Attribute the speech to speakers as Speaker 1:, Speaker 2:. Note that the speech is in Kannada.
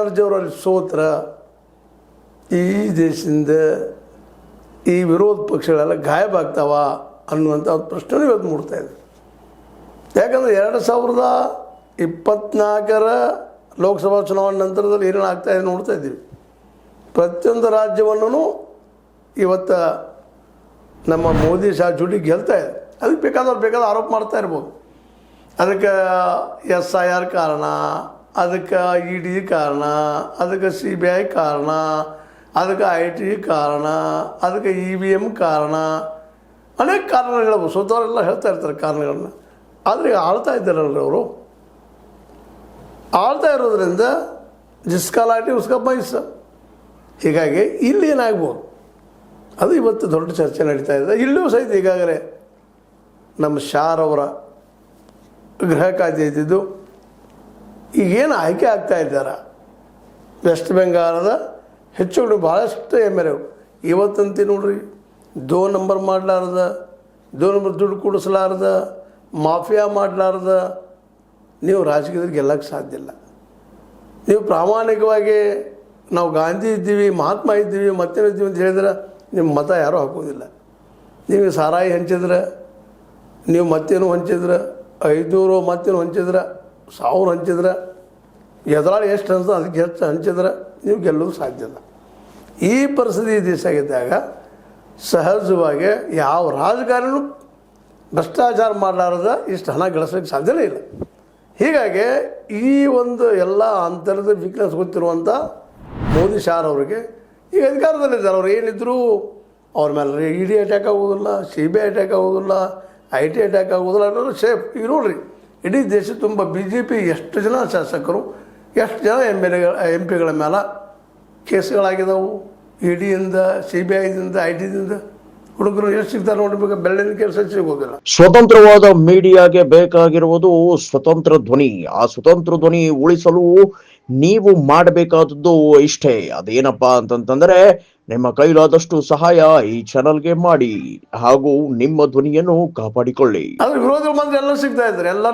Speaker 1: ಬ್ಯಾನರ್ಜಿಯವರಲ್ಲಿ ಸೋತ್ರ ಈ ದೇಶದಿಂದ ಈ ವಿರೋಧ ಪಕ್ಷಗಳೆಲ್ಲ ಗಾಯಬ ಆಗ್ತಾವ ಅನ್ನುವಂಥ ಒಂದು ಪ್ರಶ್ನೆ ಇವತ್ತು ಮೂಡ್ತಾ ಇದೆ. ಯಾಕಂದರೆ 2024 ಲೋಕಸಭಾ ಚುನಾವಣೆ ನಂತರದಲ್ಲಿ ಏನೇನು ಆಗ್ತಾಯಿದೆ ನೋಡ್ತಾ ಇದ್ದೀವಿ. ಪ್ರತಿಯೊಂದು ರಾಜ್ಯವನ್ನು ಇವತ್ತು ನಮ್ಮ ಮೋದಿ ಶಾ ಜೋಡಿ ಗೆಲ್ತಾ ಇದೆ. ಅದಕ್ಕೆ ಬೇಕಾದ ಆರೋಪ ಮಾಡ್ತಾ ಇರ್ಬೋದು. ಅದಕ್ಕೆ SIR ಕಾರಣ, ಅದಕ್ಕೆ ED ಕಾರಣ, ಅದಕ್ಕೆ CBI ಕಾರಣ, ಅದಕ್ಕೆ IT ಕಾರಣ, ಅದಕ್ಕೆ EVM ಕಾರಣ, ಅನೇಕ ಕಾರಣಗಳು ಸ್ವತಃವರೆಲ್ಲ ಹೇಳ್ತಾ ಇರ್ತಾರೆ ಕಾರಣಗಳನ್ನ. ಆದರೆ ಈಗ ಆಳ್ತಾ ಇದ್ದಾರಲ್ರಿ ಅವರು, ಆಳ್ತಾ ಇರೋದ್ರಿಂದ ಜಿಸ್ಕಾ ಲಾಟಿ ಉಸ್ಕಾ ಬೈಸ್. ಹೀಗಾಗಿ ಇಲ್ಲಿ ಏನಾಗ್ಬೋದು ಅದು ಇವತ್ತು ದೊಡ್ಡ ಚರ್ಚೆ ನಡೀತಾ ಇದೆ. ಇಲ್ಲೂ ಸಹಿತ ಈಗಾಗಲೇ ನಮ್ಮ ಶಾರವರ ಗೃಹ ಖಾತೆ ಇದ್ದಿದ್ದು ಈಗೇನು ಆಯ್ಕೆ ಆಗ್ತಾ ಇದ್ದಾರೆ ವೆಸ್ಟ್ ಬೆಂಗಾಲದ ಹೆಚ್ಚು ಭಾಳಷ್ಟು MLA ಇವತ್ತಂತೆ ನೋಡ್ರಿ 2 ನಂಬರ್ ಮಾಡಲಾರ್ದ, 2 ನಂಬರ್ ದುಡ್ಡು ಕೊಡಿಸಲಾರ್ದ, ಮಾಫಿಯಾ ಮಾಡಲಾರ್ದ ನೀವು ರಾಜಕೀಯದಲ್ಲಿ ಗೆಲ್ಲಕ್ಕೆ ಸಾಧ್ಯ ಇಲ್ಲ. ನೀವು ಪ್ರಾಮಾಣಿಕವಾಗಿ ನಾವು ಗಾಂಧಿ ಇದ್ದೀವಿ, ಮಹಾತ್ಮ ಇದ್ದೀವಿ, ಮತ್ತೇನಿದ್ದೀವಿ ಅಂತ ಹೇಳಿದ್ರೆ ನಿಮ್ಮ ಮತ ಯಾರೂ ಹಾಕೋದಿಲ್ಲ. ನೀವು ಸಾರಾಯಿ ಹಂಚಿದ್ರೆ, ನೀವು ಮತ್ತೇನು ಹಂಚಿದ್ರೆ, 500 ಮತ್ತೇನು ಹಂಚಿದ್ರೆ, 1000 ಹಂಚಿದ್ರೆ, ಎದುರಾಳಿ ಎಷ್ಟು ಅನ್ಸ್ತದೆ ಅದಕ್ಕೆ ಹೆಚ್ಚು ಹಂಚಿದ್ರೆ ನೀವು ಗೆಲ್ಲೋದು ಸಾಧ್ಯ ಇಲ್ಲ. ಈ ಪರಿಸ್ಥಿತಿ ದೇಶ ಆಗಿದ್ದಾಗ ಸಹಜವಾಗಿ ಯಾವ ರಾಜಕಾರಣಿನೂ ಭ್ರಷ್ಟಾಚಾರ ಮಾಡಲಾರ್ದ ಇಷ್ಟು ಹಣ ಗಳಿಸೋಕ್ಕೆ ಸಾಧ್ಯನೇ ಇಲ್ಲ. ಹೀಗಾಗಿ ಈ ಒಂದು ಎಲ್ಲ ಅಂತರದ ವೀಕ್ನೆಸ್ ಗೊತ್ತಿರುವಂಥ ಮೋದಿ ಶಾರ್ ಅವರಿಗೆ ಈಗ ಅಧಿಕಾರದಲ್ಲಿದ್ದಾರೆ. ಅವ್ರು ಏನಿದ್ರು ಅವ್ರ ಮೇಲೆ ED ಅಟ್ಯಾಕ್ ಆಗೋದಿಲ್ಲ, CBI ಅಟ್ಯಾಕ್ ಆಗೋದಿಲ್ಲ, IT ಅಟ್ಯಾಕ್ ಆಗೋದಿಲ್ಲ ಅನ್ನೋದು ಸೇಫ್. ಈಗ ನೋಡಿರಿ, ಇಡೀ ದೇಶ ತುಂಬ BJP ಎಷ್ಟು ಜನ ಶಾಸಕರು, ಎಷ್ಟು ಜನ MP ಗಳ ಮೇಲೆ ಕೇಸ್ಗಳಾಗಿದ್ದಾವೆ. EDಯಿಂದ, CBIದಿಂದ, IT ಹುಡುಗರು ಎಷ್ಟು ಸಿಗ್ತಾರೆ ನೋಡಬೇಕು. ಬೆಳ್ಳಿನ ಕೆಲಸ ಸಿಗೋದಿಲ್ಲ.
Speaker 2: ಸ್ವತಂತ್ರವಾದ ಮೀಡಿಯಾಗೆ ಬೇಕಾಗಿರುವುದು ಸ್ವತಂತ್ರ ಧ್ವನಿ. ಆ ಸ್ವತಂತ್ರ ಧ್ವನಿ ಉಳಿಸಲು ನೀವು ಮಾಡಬೇಕಾದದ್ದು ಇಷ್ಟೇ. ಅದೇನಪ್ಪಾ ಅಂತಂತಂದ್ರೆ ನಿಮ್ಮ ಕೈಲಾದಷ್ಟು ಸಹಾಯ ಈ ಚಾನಲ್ಗೆ ಮಾಡಿ ಹಾಗೂ ನಿಮ್ಮ ಧ್ವನಿಯನ್ನು ಕಾಪಾಡಿಕೊಳ್ಳಿ.
Speaker 1: ಅದ್ರ ವಿರೋಧ ಮಂದಿ ಎಲ್ಲ ಸಿಗ್ತಾ ಇದ್ದಾರೆ. ಎಲ್ಲ